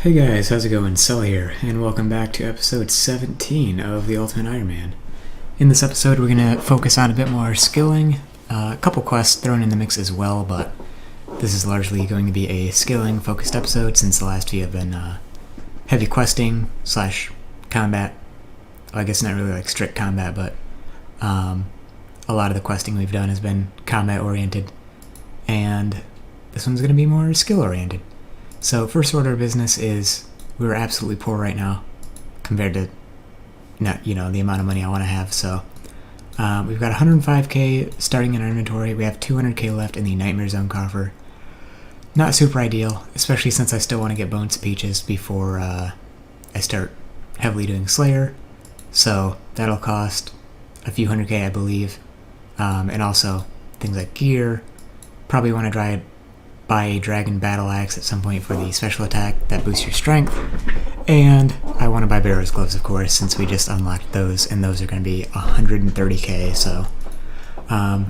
Hey guys, how's it going? Sul here, and welcome back to episode 17 of the Ultimate Ironman. In this episode, we're going to focus on a bit more skilling, a couple quests thrown in the mix as well, but this is largely going to be a skilling-focused episode since the last few have been heavy questing / combat. Well, I guess not really like strict combat, but a lot of the questing we've done has been combat-oriented, and this one's going to be more skill-oriented. So first order of business is we're absolutely poor right now compared to the amount of money I want to have. So we've got 105k starting in our inventory. We have 200k left in the Nightmare Zone coffer. Not super ideal, especially since I still want to get Bones to Peaches before I start heavily doing Slayer. So that'll cost a few 100k, I believe. And also things like gear. Probably want to buy a Dragon Battle Axe at some point for the special attack that boosts your strength. And I want to buy Barrow's Gloves, of course, since we just unlocked those, and those are going to be 130k. So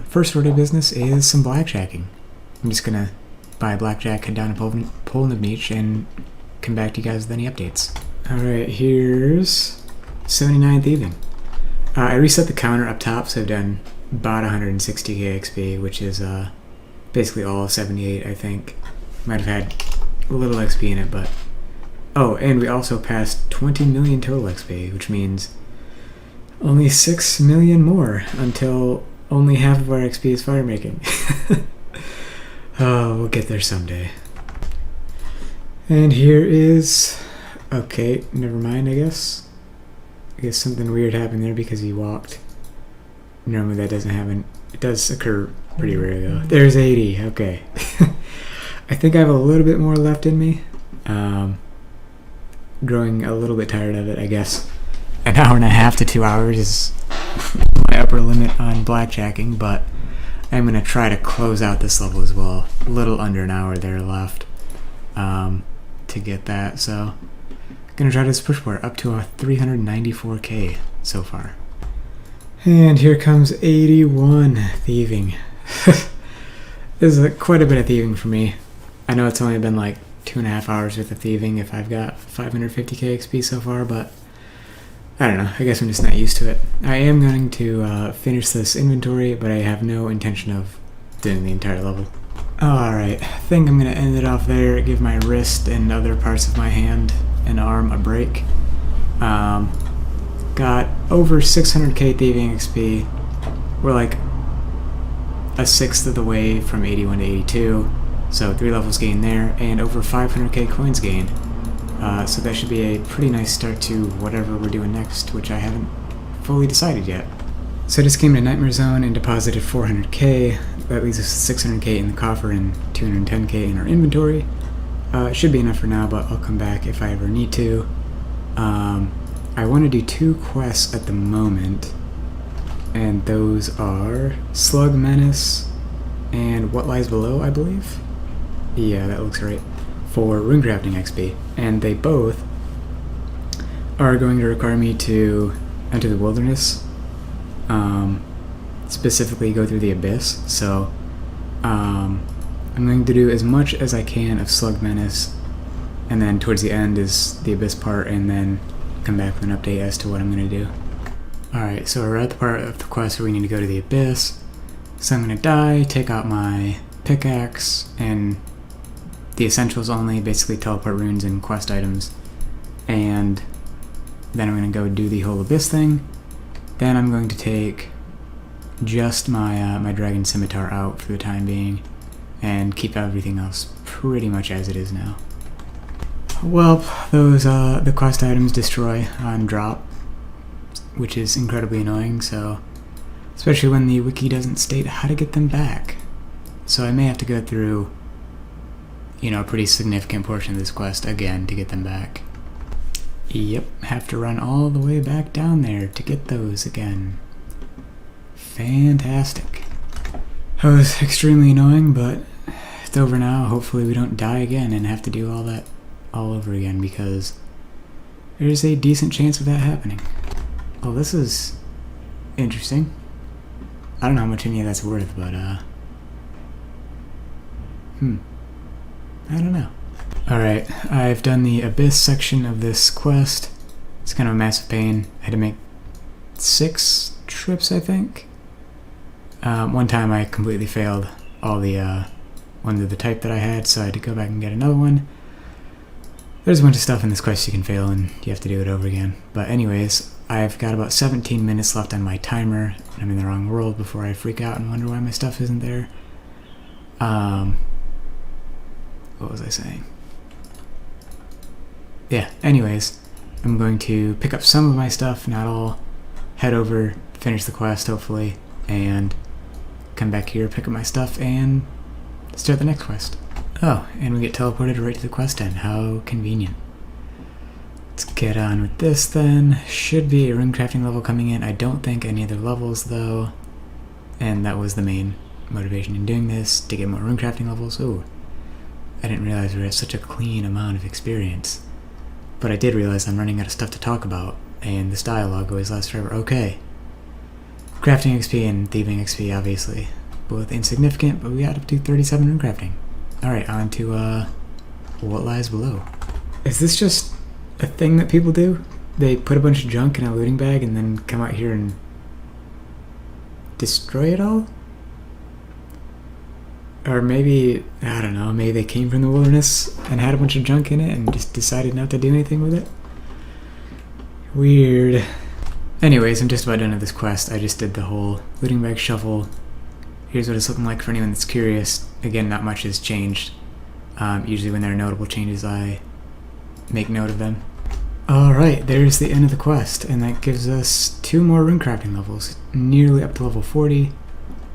first order of business is some blackjacking. I'm just going to buy a blackjack, head down to Pole in the Beach, and come back to you guys with any updates. Alright, here's 79 Thieving. I reset the counter up top, so I've done about 160k XP, which is basically all of 78, I think. Might have had a little XP in it, but... Oh, and we also passed 20 million total XP, which means only 6 million more until only half of our XP is fire making. Oh, we'll get there someday. And here is... Okay, never mind, I guess. I guess something weird happened there because he walked. Normally that doesn't happen. It does occur pretty rare though. There's 80, okay. I think I have a little bit more left in me. Growing a little bit tired of it, I guess. An hour and a half to 2 hours is my upper limit on blackjacking, but I'm going to try to close out this level as well. A little under an hour there left to get that, so I'm going to try to just push for it up to a 394k so far. And here comes 81 Thieving. This is quite a bit of thieving for me. I know it's only been like 2.5 hours worth of thieving if I've got 550k XP so far, but I don't know. I guess I'm just not used to it. I am going to finish this inventory, but I have no intention of doing the entire level. Alright, I think I'm going to end it off there, give my wrist and other parts of my hand and arm a break. Got over 600k thieving XP. We're like a sixth of the way from 81 to 82, so 3 levels gained there, and over 500k coins gained. So that should be a pretty nice start to whatever we're doing next, which I haven't fully decided yet. So I just came to Nightmare Zone and deposited 400k. That leaves us 600k in the coffer and 210k in our inventory. It should be enough for now, but I'll come back if I ever need to. I want to do 2 quests at the moment, and those are Slug Menace and What Lies Below, I believe? Yeah, that looks right. For Runecrafting XP, and they both are going to require me to enter the wilderness, specifically go through the Abyss, so I'm going to do as much as I can of Slug Menace, and then towards the end is the Abyss part, and then come back with an update as to what I'm going to do. Alright, so we're at the part of the quest where we need to go to the Abyss. So I'm going to die, take out my pickaxe, and the essentials only, basically teleport runes and quest items. And then I'm going to go do the whole Abyss thing. Then I'm going to take just my dragon scimitar out for the time being, and keep everything else pretty much as it is now. Well, those the quest items destroy on drop, which is incredibly annoying, so especially when the wiki doesn't state how to get them back. So I may have to go through, a pretty significant portion of this quest again to get them back. Yep, have to run all the way back down there to get those again. Fantastic. That was extremely annoying, but it's over now. Hopefully we don't die again and have to do all that all over again, because there's a decent chance of that happening. Oh, this is interesting. I don't know how much any of that's worth, but I don't know. Alright, I've done the Abyss section of this quest. It's kind of a massive pain. I had to make 6 trips, I think. One time I completely failed all the ones of the type that I had, so I had to go back and get another one. There's a bunch of stuff in this quest you can fail and you have to do it over again. But anyways, I've got about 17 minutes left on my timer, and I'm in the wrong world before I freak out and wonder why my stuff isn't there. What was I saying? Yeah, anyways, I'm going to pick up some of my stuff, not all, head over, finish the quest hopefully, and come back here, pick up my stuff, and start the next quest. Oh, and we get teleported right to the quest end. How convenient. Let's get on with this then. Should be a runecrafting level coming in. I don't think any other levels though, and that was the main motivation in doing this, to get more runecrafting levels. Ooh, I didn't realize we had such a clean amount of experience. But I did realize I'm running out of stuff to talk about, and this dialogue always lasts forever. Okay. Crafting XP and thieving XP, obviously. Both insignificant, but we got up to 37 runecrafting. Alright, on to what lies below. Is this just a thing that people do? They put a bunch of junk in a looting bag and then come out here and destroy it all? Or maybe, I don't know, maybe they came from the wilderness and had a bunch of junk in it and just decided not to do anything with it? Weird. Anyways, I'm just about done with this quest. I just did the whole looting bag shuffle. Here's what it's looking like for anyone that's curious. Again, not much has changed. Usually when there are notable changes, I make note of them. Alright, there's the end of the quest, and that gives us 2 more runecrafting levels, nearly up to level 40.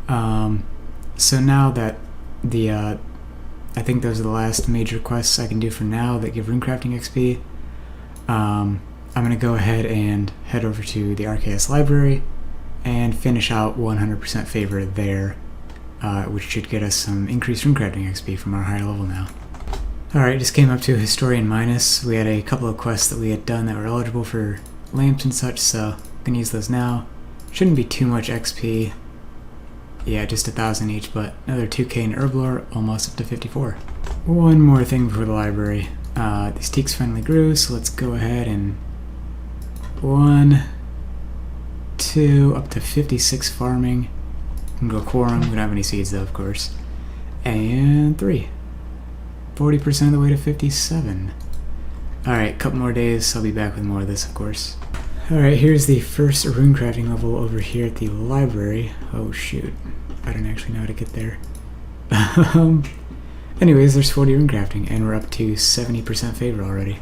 So now that I think those are the last major quests I can do for now that give runecrafting XP, I'm going to go ahead and head over to the RKS library and finish out 100% favor there, which should get us some increased runecrafting XP from our higher level now. Alright, just came up to Historian Minus. We had a couple of quests that we had done that were eligible for lamps and such, so I'm going to use those now. Shouldn't be too much XP. Yeah, just 1,000 each, but another 2k in Herblore, almost up to 54. One more thing before the library. These teaks finally grew, so let's go ahead and 1, 2, up to 56 farming. We can go quorum. We don't have any seeds though, of course. And 3. 40% of the way to 57. Alright, couple more days. I'll be back with more of this, of course. Alright, here's the first runecrafting level over here at the library. Oh shoot, I don't actually know how to get there. Anyways, there's 40 runecrafting, and we're up to 70% favor already.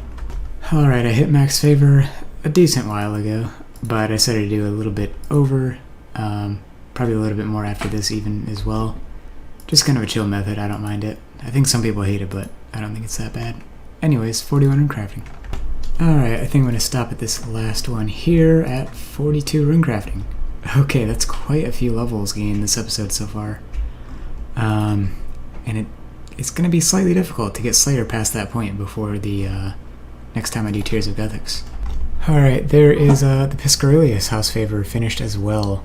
Alright, I hit max favor a decent while ago, but I decided to do a little bit over, probably a little bit more after this even as well. Just kind of a chill method, I don't mind it. I think some people hate it, but I don't think it's that bad. Anyways, 41 runecrafting. Alright, I think I'm going to stop at this last one here at 42 runecrafting. Okay, that's quite a few levels gained this episode so far. And it's going to be slightly difficult to get Slayer past that point before the next time I do Tears of Ethics. Alright, there is the Piscarilius house favor finished as well.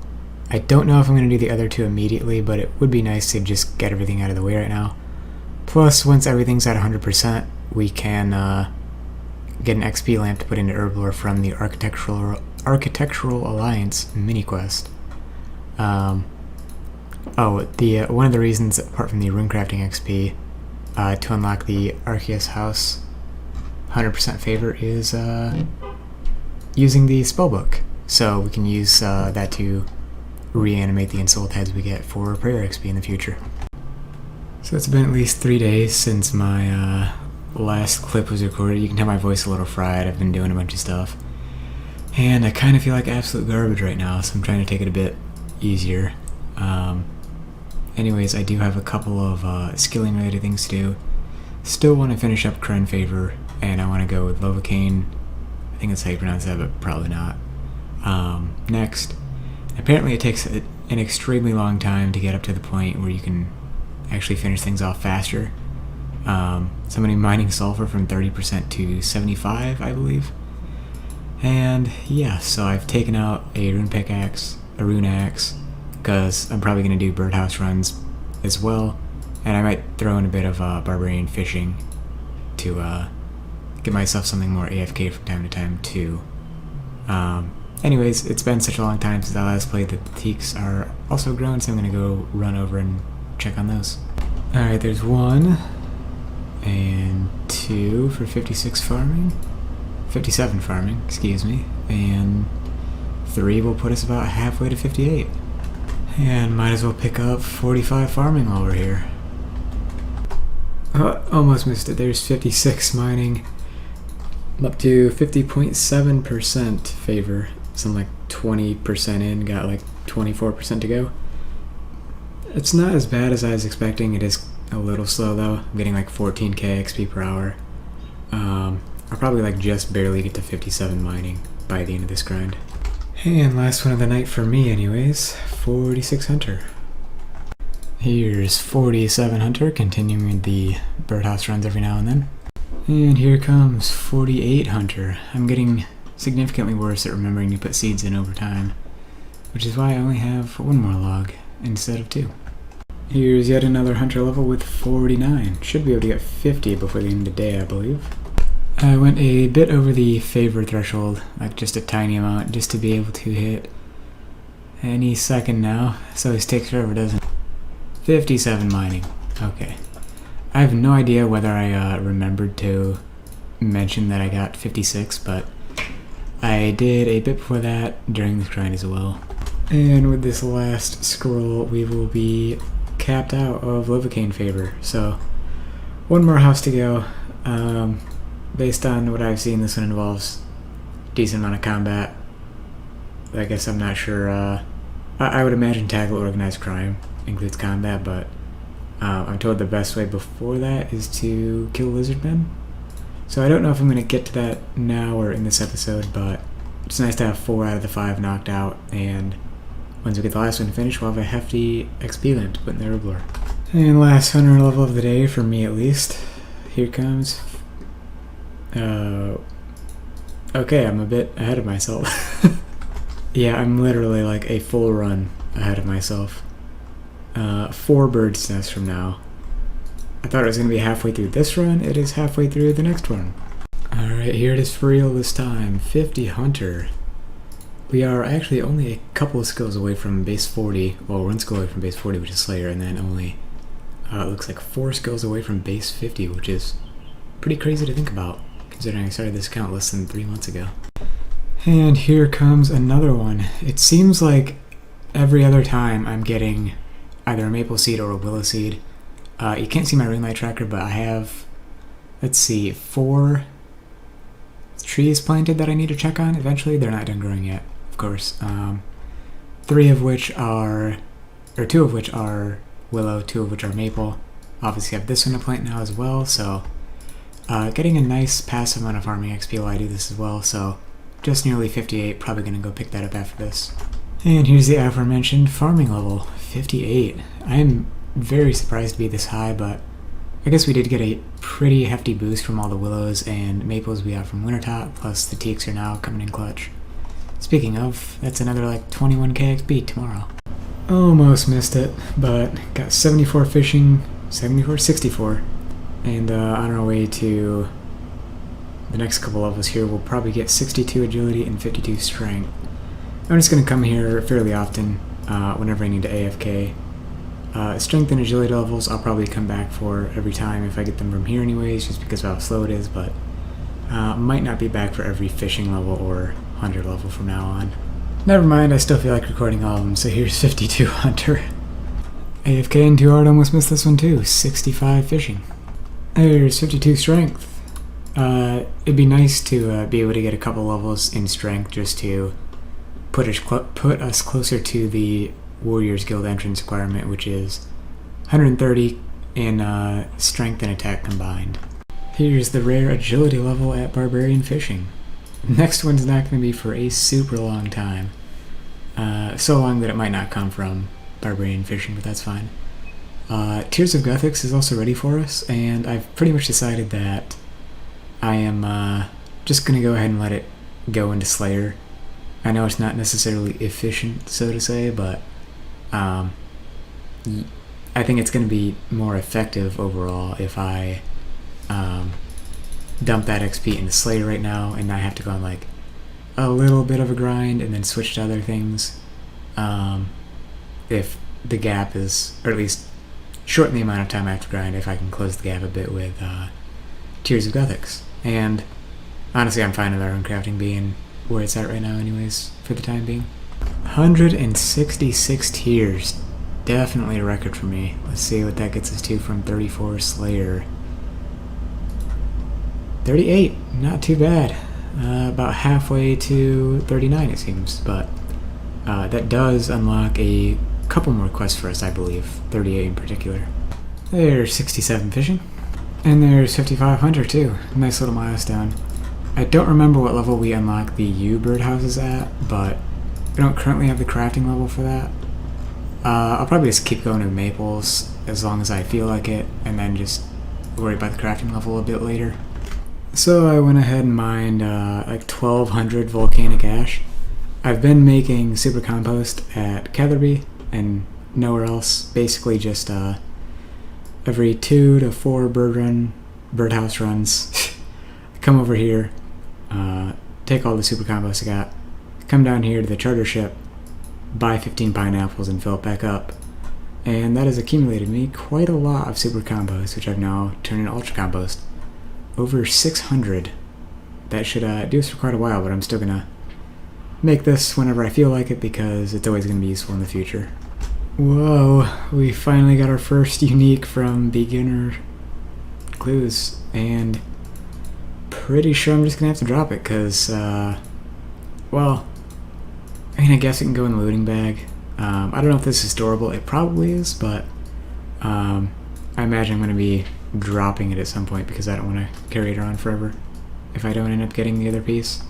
I don't know if I'm going to do the other 2 immediately, but it would be nice to just get everything out of the way right now. Plus, once everything's at 100%, we can get an XP lamp to put into Herblore from the Architectural Alliance mini-quest. One of the reasons, apart from the runecrafting XP, to unlock the Arceus house 100% favor is using the spellbook. So we can use that to reanimate the insult heads we get for prayer XP in the future. So it's been at least 3 days since my last clip was recorded. You can tell my voice is a little fried. I've been doing a bunch of stuff. And I kind of feel like absolute garbage right now, so I'm trying to take it a bit easier. Anyways, I do have a couple of skilling related things to do. Still want to finish up Kren favor, and I want to go with Lovacaine. I think that's how you pronounce that, but probably not. Next. Apparently it takes an extremely long time to get up to the point where you can actually finish things off faster. Somebody mining sulfur from 30% to 75, I believe. And yeah, so I've taken out a rune pickaxe, a rune axe, because I'm probably going to do birdhouse runs as well, and I might throw in a bit of barbarian fishing to get myself something more AFK from time to time too. Anyways, it's been such a long time since I last played that the teaks are also grown, so I'm going to go run over and check on those. Alright, there's 1 and 2 for 56 farming. 57 farming, excuse me. And 3 will put us about halfway to 58. And might as well pick up 45 farming while we're here. Oh, almost missed it. There's 56 mining. I'm up to 50.7% favor. So I'm like 20% in, got like 24% to go. It's not as bad as I was expecting. It is a little slow though. I'm getting like 14k XP per hour. I'll probably like just barely get to 57 mining by the end of this grind. And last one of the night for me anyways, 46 hunter. Here's 47 hunter, continuing the birdhouse runs every now and then. And here comes 48 hunter. I'm getting significantly worse at remembering to put seeds in over time, which is why I only have 1 more log instead of 2. Here's yet another hunter level with 49. Should be able to get 50 before the end of the day, I believe. I went a bit over the favor threshold, like just a tiny amount, just to be able to hit any second now. So this takes forever, doesn't it? 57 mining. Okay. I have no idea whether I remembered to mention that I got 56, but I did a bit before that during this grind as well. And with this last scroll, we will be capped out of Livocaine favor. So 1 more house to go. Based on what I've seen, this one involves a decent amount of combat. I guess I'm not sure. I would imagine tackle organized crime includes combat, but I'm told the best way before that is to kill lizardmen. So I don't know if I'm going to get to that now or in this episode, but it's nice to have 4 out of the 5 knocked out, and once we get the last one finished, we'll have a hefty XP limit to put in the herblore. And last hunter level of the day, for me at least. Here comes... okay, I'm a bit ahead of myself. Yeah, I'm literally like a full run ahead of myself. 4 bird's nests from now. I thought it was going to be halfway through this run. It is halfway through the next one. Alright, here it is for real this time. 50 hunter. We are actually only a couple of skills away from base 40. Well, 1 skill away from base 40, which is Slayer, and then only, it looks like 4 skills away from base 50, which is pretty crazy to think about, considering I started this account less than 3 months ago. And here comes another one. It seems like every other time I'm getting either a maple seed or a willow seed. You can't see my ring light tracker, but I have, let's see, 4 trees planted that I need to check on eventually. They're not done growing yet, of course. 3 of which are, or 2 of which are willow, 2 of which are maple. Obviously I have this one to plant now as well, so getting a nice passive amount of farming XP while I do this as well, so just nearly 58, probably going to go pick that up after this. And here's the aforementioned farming level, 58. I am very surprised to be this high, but I guess we did get a pretty hefty boost from all the willows and maples we got from Wintertop, plus the teaks are now coming in clutch. Speaking of, that's another like 21k XP tomorrow. Almost missed it, but got 74 fishing, 64, and on our way to the next couple levels here, we'll probably get 62 agility and 52 strength. I'm just going to come here fairly often whenever I need to AFK. Strength and agility levels I'll probably come back for every time if I get them from here anyways, just because of how slow it is, but might not be back for every fishing level or hunter level from now on. Never mind, I still feel like recording all of them, so here's 52 hunter. AFK and 2 hard, almost missed this one too, 65 fishing. There's 52 strength. It'd be nice to be able to get a couple levels in strength just to put us closer to the Warriors Guild entrance requirement, which is 130 in strength and attack combined. Here's the rare agility level at Barbarian Fishing. Next one's not going to be for a super long time. So long that it might not come from Barbarian Fishing, but that's fine. Tears of Gothics is also ready for us, and I've pretty much decided that I am just going to go ahead and let it go into Slayer. I know it's not necessarily efficient, so to say, but I think it's going to be more effective overall if I dump that XP into Slayer right now and not have to go on like a little bit of a grind and then switch to other things. If the gap is, or at least shorten the amount of time I have to grind, if I can close the gap a bit with Tears of Gothics. And honestly, I'm fine with our Runecrafting being where it's at right now anyways, for the time being. 166 tiers. Definitely a record for me. Let's see what that gets us to from 34 Slayer. 38, not too bad. About halfway to 39 it seems, but that does unlock a couple more quests for us, I believe. 38 in particular. There's 67 fishing. And there's 55 hunter too. Nice little milestone. I don't remember what level we unlock the U birdhouses at, but I don't currently have the crafting level for that. I'll probably just keep going to maples as long as I feel like it, and then just worry about the crafting level a bit later. So I went ahead and mined like 1200 volcanic ash. I've been making super compost at Catherby and nowhere else. Basically just every 2 to 4 birdhouse runs, come over here, take all the super compost I got, come down here to the charter ship, buy 15 pineapples and fill it back up. And that has accumulated me quite a lot of super compost, which I've now turned into ultra compost. Over 600. That should do us for quite a while, but I'm still gonna make this whenever I feel like it because it's always gonna be useful in the future. Whoa, we finally got our first unique from beginner clues, and pretty sure I'm just gonna have to drop it because, well, I mean, I guess it can go in the looting bag. I don't know if this is storable. It probably is, but I imagine I'm going to be dropping it at some point because I don't want to carry it around forever if I don't end up getting the other piece.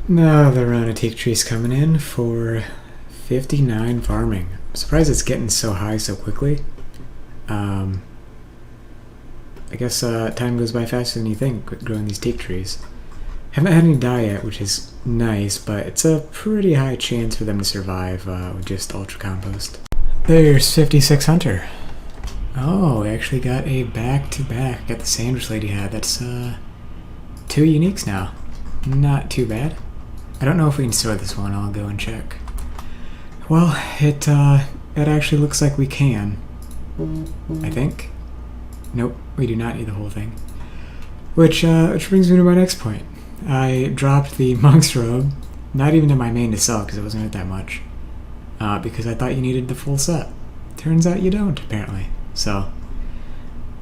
Now the round of teak trees coming in for 59 farming. I'm surprised it's getting so high so quickly. I guess time goes by faster than you think with growing these teak trees. Haven't had any die yet, which is nice, but it's a pretty high chance for them to survive with just ultra compost. There's 56 hunter. Oh, we actually got a back-to-back. Got the sandwich lady hat. That's 2 uniques now. Not too bad. I don't know if we can store this one. I'll go and check. Well, it actually looks like we can. I think. Nope, we do not need the whole thing. Which brings me to my next point. I dropped the monk's robe, not even to my main to sell because it wasn't worth that much, because I thought you needed the full set. Turns out you don't, apparently. So,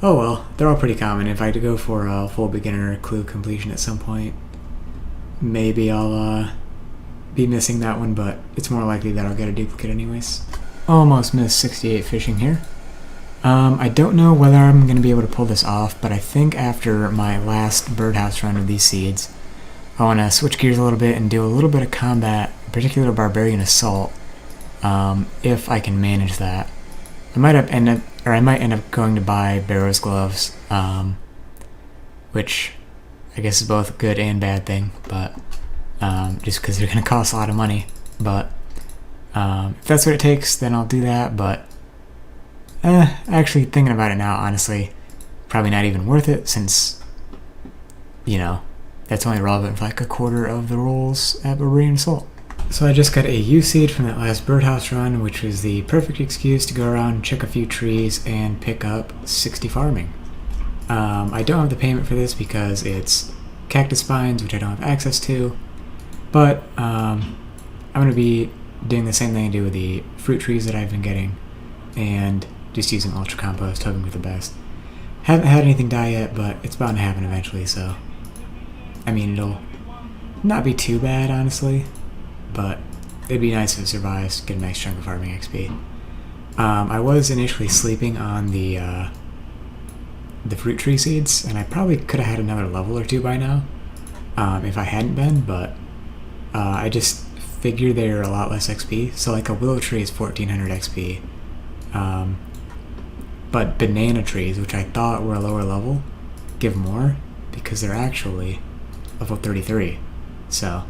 oh well, they're all pretty common. If I had to go for a full beginner clue completion at some point, maybe I'll be missing that one, but it's more likely that I'll get a duplicate anyways. Almost missed 68 fishing here. I don't know whether I'm going to be able to pull this off, but I think after my last birdhouse run of these seeds, I want to switch gears a little bit and do a little bit of combat, in particular barbarian assault, if I can manage that. I might end up going to buy Barrow's gloves, which I guess is both a good and bad thing, but just because they're going to cost a lot of money. But if that's what it takes, then I'll do that. But actually thinking about it now, honestly, probably not even worth it since, you know, that's only relevant for like a quarter of the rolls at Barbarian Assault. So I just got a U-seed from that last birdhouse run, which was the perfect excuse to go around, check a few trees, and pick up 60 farming. I don't have the payment for this because it's cactus spines, which I don't have access to, but I'm going to be doing the same thing I do with the fruit trees that I've been getting, and just using ultra compost, hoping for the best. Haven't had anything die yet, but it's bound to happen eventually, so I mean, it'll not be too bad, honestly, but it'd be nice if it survives, get a nice chunk of farming XP. I was initially sleeping on the fruit tree seeds, and I probably could have had another level or 2 by now, if I hadn't been, but I just figured they're a lot less XP. So like a willow tree is 1400 XP, but banana trees, which I thought were a lower level, give more because they're actually level 33. So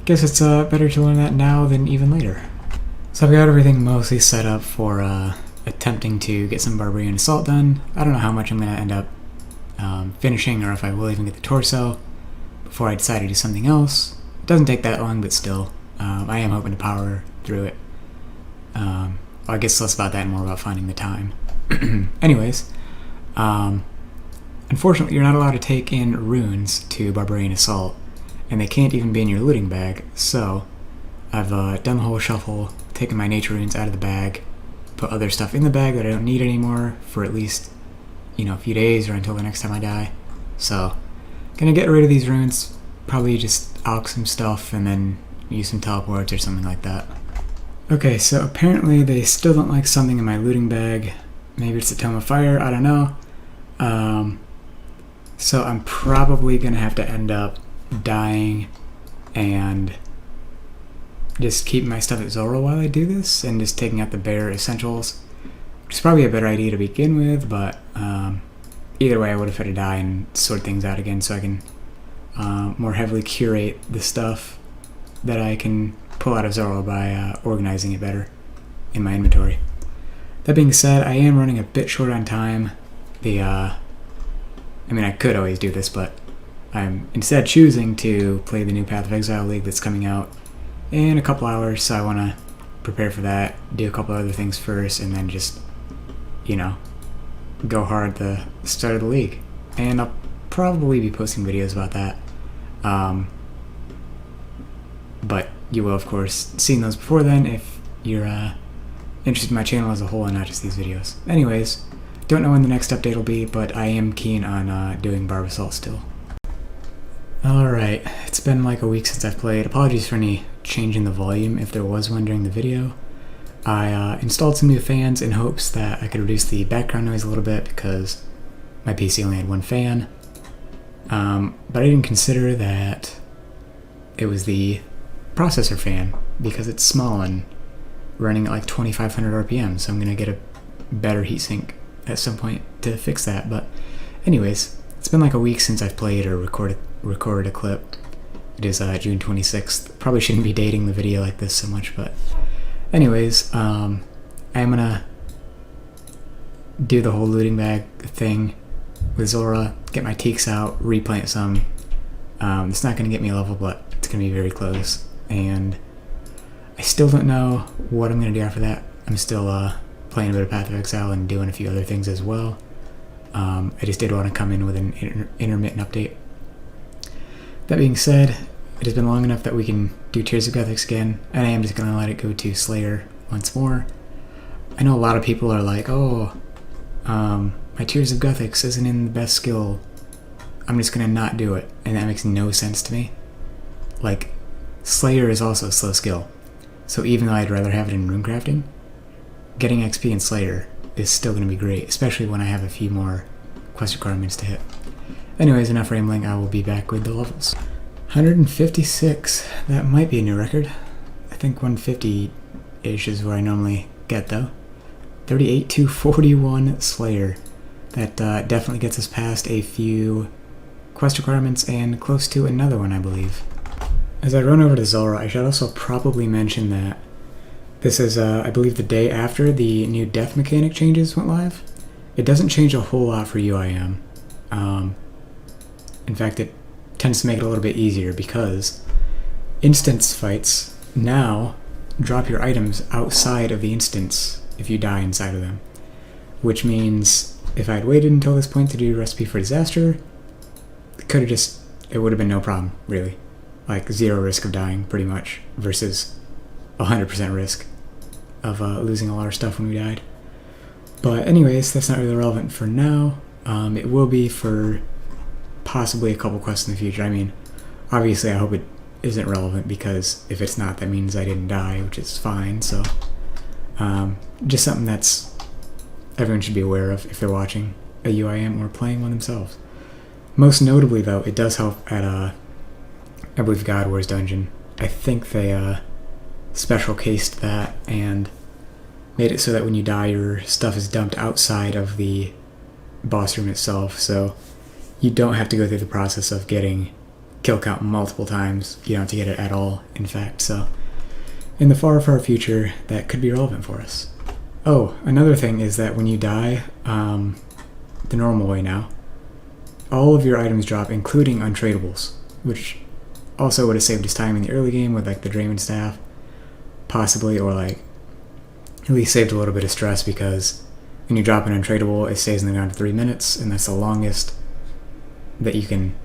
guess it's better to learn that now than even later. So I've got everything mostly set up for attempting to get some Barbarian Assault done. I don't know how much I'm going to end up finishing, or if I will even get the torso before I decide to do something else. It doesn't take that long, but still, I am hoping to power through it. Well, I guess less about that and more about finding the time. Anyways, unfortunately, you're not allowed to take in runes to Barbarian Assault, and they can't even be in your looting bag, so I've done the whole shuffle, taken my nature runes out of the bag, put other stuff in the bag that I don't need anymore for at least, a few days or until the next time I die. So, gonna get rid of these runes, probably just alch some stuff and then use some teleports or something like that. Okay, so apparently they still don't like something in my looting bag. Maybe it's a Tome of Fire, I don't know. So I'm probably gonna have to end up dying and just keeping my stuff at Zora while I do this and just taking out the bare essentials, which is probably a better idea to begin with, but either way I would have had to die and sort things out again so I can more heavily curate the stuff that I can pull out of Zora by organizing it better in my inventory. That being said, I am running a bit short on time. I could always do this, but I'm instead choosing to play the new Path of Exile League that's coming out in a couple hours, so I want to prepare for that, do a couple other things first, and then just, go hard at the start of the league. And I'll probably be posting videos about that. But you will, of course, see those before then if you're interested in my channel as a whole and not just these videos. Anyways, don't know when the next update will be, but I am keen on doing Barb Assault still. Alright, it's been like a week since I've played. Apologies for any change in the volume if there was one during the video. I installed some new fans in hopes that I could reduce the background noise a little bit because my PC only had one fan. But I didn't consider that it was the processor fan because it's small and running at like 2500 RPM, so I'm going to get a better heatsink at some point to fix that. But anyways, it's been like a week since I've played or recorded a clip. It is June 26th. Probably shouldn't be dating the video like this so much, but anyways, I'm gonna do the whole looting bag thing with Zora, get my teaks out, replant some. It's not gonna get me a level, but it's gonna be very close. And I still don't know what I'm gonna do after that. I'm still playing a bit of Path of Exile and doing a few other things as well. I just did want to come in with an intermittent update. That being said, it has been long enough that we can do Tears of Gothics again, and I am just going to let it go to Slayer once more. I know a lot of people are like, oh, my Tears of Gothics isn't in the best skill. I'm just going to not do it, and that makes no sense to me. Like, Slayer is also a slow skill, so even though I'd rather have it in Runecrafting, getting XP in Slayer is still going to be great, especially when I have a few more quest requirements to hit. Anyways, enough rambling, I will be back with the levels. 156, that might be a new record. I think 150-ish is where I normally get though. 38 to 41 Slayer. That definitely gets us past a few quest requirements and close to another one, I believe. As I run over to Zora, I should also probably mention that this is, I believe, the day after the new death mechanic changes went live. It doesn't change a whole lot for UIM. In fact, it tends to make it a little bit easier because instance fights now drop your items outside of the instance if you die inside of them. Which means if I had waited until this point to do Recipe for Disaster, it would have been no problem, really. Like, 0 risk of dying, pretty much, versus 100% risk of losing a lot of stuff when we died. But anyways, that's not really relevant for now. It will be for possibly a couple quests in the future. I mean, obviously I hope it isn't relevant because if it's not, that means I didn't die, which is fine. So just something that's everyone should be aware of if they're watching a UIM or playing one themselves. Most notably though, it does help at I believe God Wars Dungeon. I think they special cased that and made it so that when you die your stuff is dumped outside of the boss room itself, so you don't have to go through the process of getting kill count multiple times. You don't have to get it at all, in fact. So in the far future, that could be relevant for us. Oh, another thing is that when you die the normal way now, all of your items drop, including untradables, which also would have saved us time in the early game with like the Draymond staff, possibly, or like at least saved a little bit of stress, because when you drop an untradable, it stays in the ground for 3 minutes, and that's the longest that you can,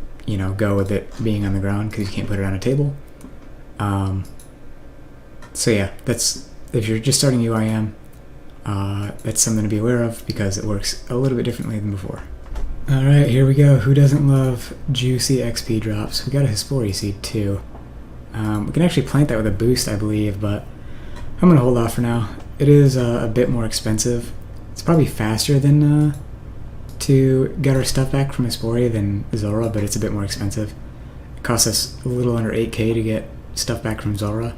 go with it being on the ground, because you can't put it on a table. So yeah, that's, if you're just starting UIM, that's something to be aware of, because it works a little bit differently than before. Alright, here we go. Who doesn't love juicy XP drops? We got a Hespori seed too. We can actually plant that with a boost, I believe, but I'm going to hold off for now. It is a bit more expensive. It's probably faster than to get our stuff back from Hespori than Zora, but it's a bit more expensive. It costs us a little under 8k to get stuff back from Zora,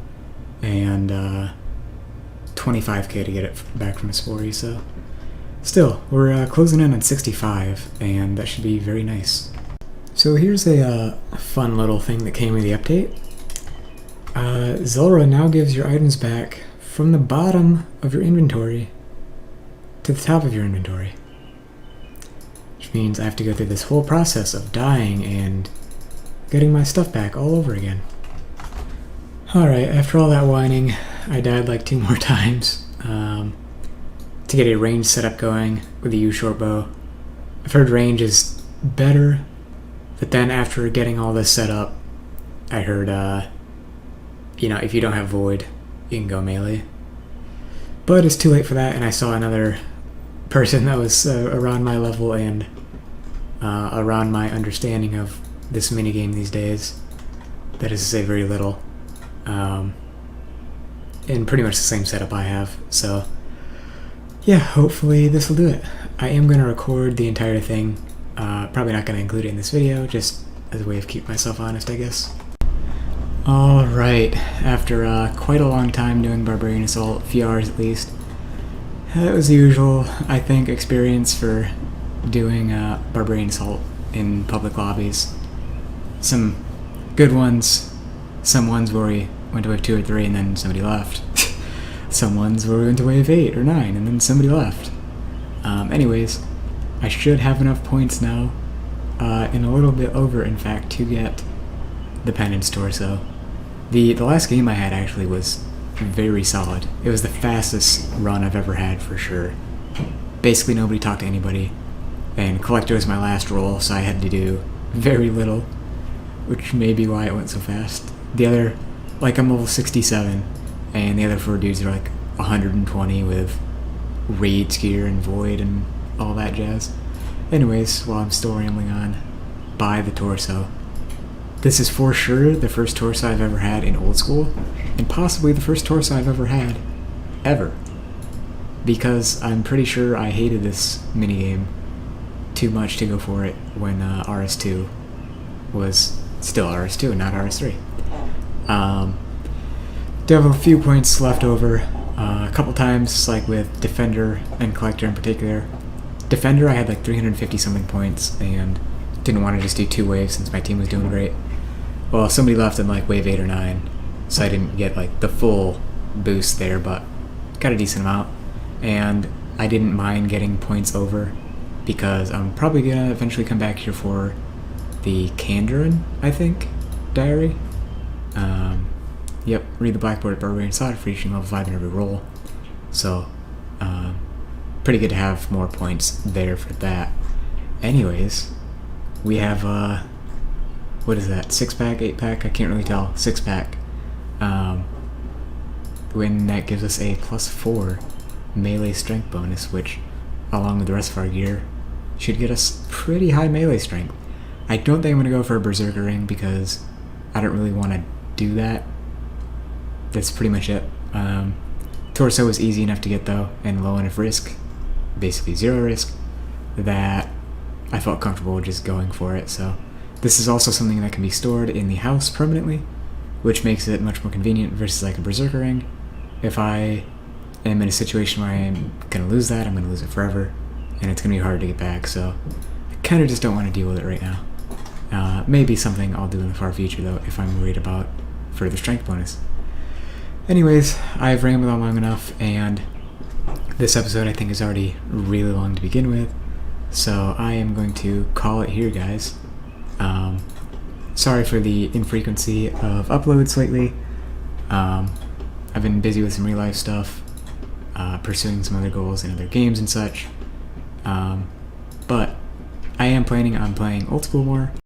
and 25k to get it back from Hespori, so still, we're closing in on 65, and that should be very nice. So here's a fun little thing that came with the update. Zora now gives your items back from the bottom of your inventory to the top of your inventory. Which means I have to go through this whole process of dying and getting my stuff back all over again. Alright, after all that whining, I died like 2 more times to get a range setup going with the U short bow. I've heard range is better, but then after getting all this set up, I heard, if you don't have void, you can go melee. But it's too late for that, and I saw another person that was around my level and around my understanding of this minigame these days. That is to say, very little. And pretty much the same setup I have, so yeah, hopefully this will do it. I am going to record the entire thing. Probably not going to include it in this video, just as a way of keeping myself honest, I guess. Alright, after quite a long time doing Barbarian Assault, a few hours at least, that was the usual, I think, experience for doing Barbarian Assault in public lobbies. Some good ones, some ones where we went to wave 2 or 3 and then somebody left. Some ones where we went to wave 8 or 9 and then somebody left. Anyways, I should have enough points now, and a little bit over, in fact, to get the Penance Torso. The last game I had actually was very solid. It was the fastest run I've ever had, for sure. Basically nobody talked to anybody, and Collector was my last roll, so I had to do very little, which may be why it went so fast. The other, I'm level 67, and the other 4 dudes are like 120 with raids gear and void and all that jazz. Anyways, while I'm still rambling on, buy the torso. This is for sure the first torso I've ever had in old school, and possibly the first torso I've ever had, ever. Because I'm pretty sure I hated this minigame too much to go for it when RS2 was still RS2 and not RS3. Do have a few points left over. A couple times, like with Defender and Collector in particular. Defender, I had like 350 something points and didn't want to just do 2 waves since my team was doing great. Well, somebody left in like wave 8 or 9, so I didn't get like the full boost there, but got a decent amount. And I didn't mind getting points over because I'm probably gonna eventually come back here for the Kandarin, I think, diary. Yep, read the Blackboard at Barbarian Assault for reaching level 5 in every roll. So, pretty good to have more points there for that. Anyways, we have, what is that, 6-pack, 8-pack? I can't really tell. 6-pack. When that gives us a +4 melee strength bonus, which, along with the rest of our gear, should get us pretty high melee strength. I don't think I'm going to go for a Berserker Ring because I don't really want to do that. That's pretty much it. Torso was easy enough to get though, and low enough risk, basically 0 risk, that I felt comfortable just going for it. So this is also something that can be stored in the house permanently, which makes it much more convenient versus like a Berserker Ring. If I am in a situation where I'm going to lose that, I'm going to lose it forever, and it's going to be hard to get back, so I kind of just don't want to deal with it right now. Maybe something I'll do in the far future though, if I'm worried about further strength bonus. Anyways, I've rambled on long enough, and this episode I think is already really long to begin with. So I am going to call it here, guys. Sorry for the infrequency of uploads lately. I've been busy with some real life stuff, pursuing some other goals in other games and such. But I am planning on playing Old School more.